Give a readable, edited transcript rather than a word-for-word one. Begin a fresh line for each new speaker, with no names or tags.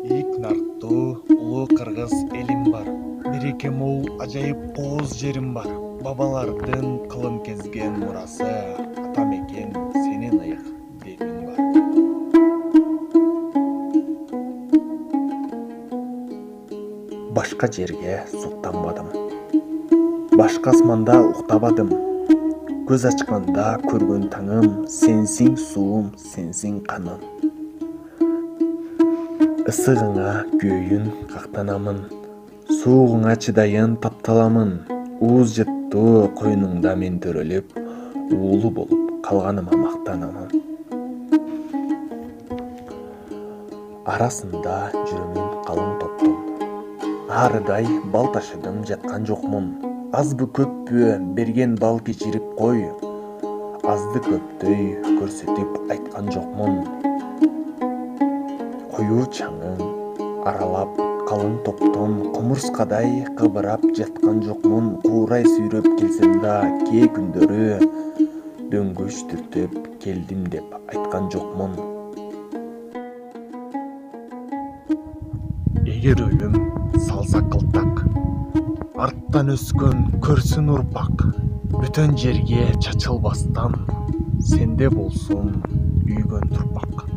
Ийик нарттуу улуу кыргыз элим бар. Бирике мол ажайып кооз жерим бар. Бабалардын кылым кезген мурасы, ата мекен сенен ыйык демим бар. Башка жерге суктанбадым. Башка асманда уктабадым. Көз ачканда көргөн таңым, сенсиң суум, сенсиң каным. Ысыгыңа күйөйүн кактанамын, суугуңа чыдайын тапталамын. Ууз жыттуу койнуңда мен төрөлүп, уулу болуп калганыма мактанамын. Арасында жүрөмүн калың топтун, арыдай бал ташыдым жаткан жокмун. Азбы көппү берген бал кечирип кой, азды көптөй көрсөтүп айткан жокмун. Коюу чаңын аралап калың топтон кумурскадай кыбырап жаткан жокмун. Куурай сүйрөп келсем да кээ күндөрү дөңгөч түртөп келдим деп айткан жокмун. Эгер өлүм салса кылтак, арттан өскөн көрсүн урпак. Бүтөн жерге чачылбастан, сенде болсун үйгөн турпак.